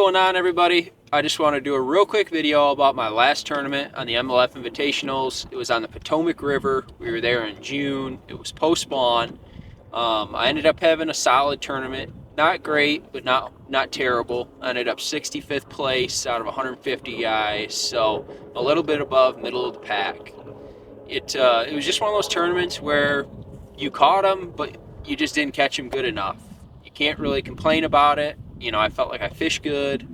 going on, everybody? I just want to do a real quick video about my last tournament on the MLF Invitationals. It was on the Potomac River. We were there in June. It was post-spawn. I ended up having a solid tournament. Not great, but not terrible. I ended up 65th place out of 150 guys, so a little bit above middle of the pack. It was just one of those tournaments where you caught them, but you just didn't catch them good enough. You can't really complain about it. I felt like I fished good.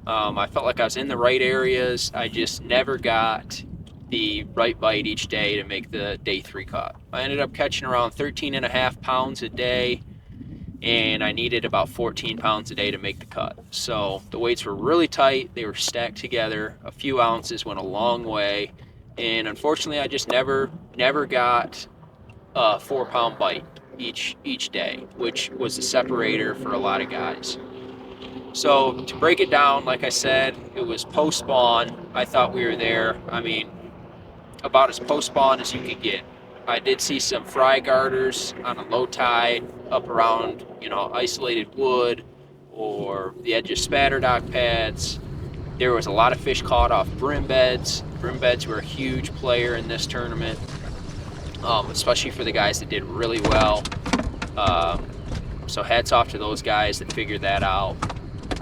I felt like I was in the right areas. I just never got the right bite each day to make the day 3 cut. I ended up catching around 13.5 pounds a day, and I needed about 14 pounds a day to make the cut. So the weights were really tight. They were stacked together. A few ounces went a long way, and unfortunately I just never got a 4-pound bite each day, which was the separator for a lot of guys. So to break it down, like I said, it was post-spawn. I thought we were there. About as post-spawn as you could get. I did see some fry garters on a low tide up around, isolated wood or the edge of spatter dock pads. There was a lot of fish caught off brim beds. Brim beds were a huge player in this tournament, especially for the guys that did really well. So hats off to those guys that figured that out.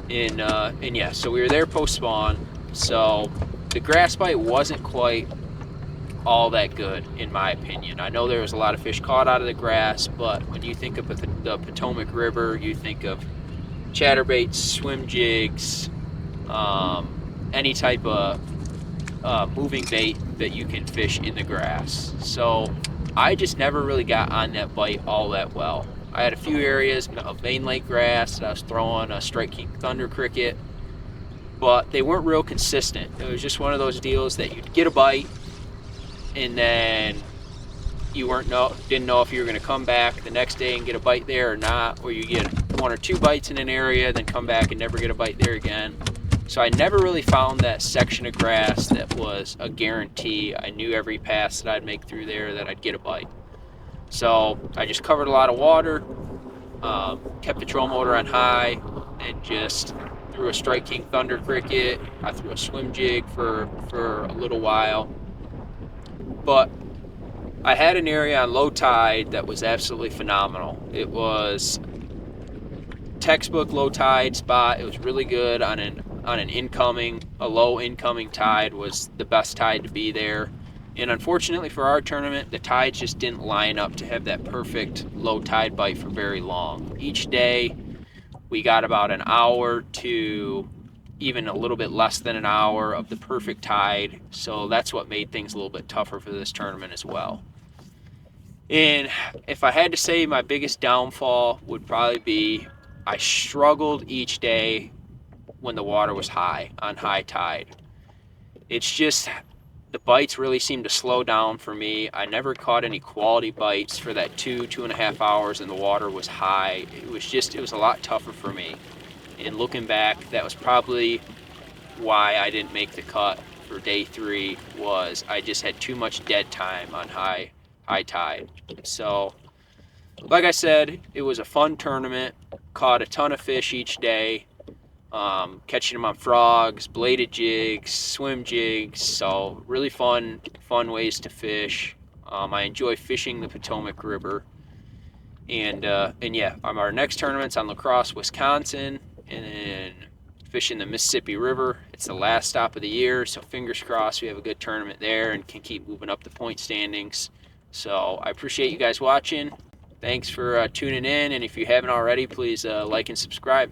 And yeah, so we were there post-spawn. So the grass bite wasn't quite all that good, in my opinion. I know there was a lot of fish caught out of the grass, but when you think of the Potomac River, you think of chatterbaits, swim jigs, any type of moving bait that you can fish in the grass. So I just never really got on that bite all that well. I had a few areas of main lake grass that I was throwing a Strike King Thunder cricket, but they weren't real consistent. It was just one of those deals that you'd get a bite, and then you didn't know if you were going to come back the next day and get a bite there or not, or you get 1 or 2 bites in an area, then come back and never get a bite there again. So I never really found that section of grass that was a guarantee. I knew every pass that I'd make through there that I'd get a bite. So I just covered a lot of water, kept the troll motor on high, and just threw a Strike King Thunder cricket. I threw a swim jig for a little while. But I had an area on low tide that was absolutely phenomenal. It was textbook low tide spot. It was really good on a low incoming tide was the best tide to be there. And unfortunately for our tournament, the tides just didn't line up to have that perfect low tide bite for very long. Each day we got about an hour to even a little bit less than an hour of the perfect tide. So that's what made things a little bit tougher for this tournament as well. And if I had to say, my biggest downfall would probably be I struggled each day when the water was high, on high tide. It's just the bites really seemed to slow down for me. I never caught any quality bites for that 2.5 hours and the water was high. It was a lot tougher for me. And looking back, that was probably why I didn't make the cut for day 3, was I just had too much dead time on high tide. So like I said, it was a fun tournament. Caught a ton of fish each day. Catching them on frogs, bladed jigs, swim jigs, so really fun ways to fish. I enjoy fishing the Potomac River, and yeah, our next tournament's on La Crosse, Wisconsin, and then fishing the Mississippi River. It's the last stop of the year, so fingers crossed we have a good tournament there and can keep moving up the point standings. So I appreciate you guys watching. Thanks for tuning in, and if you haven't already, please like and subscribe.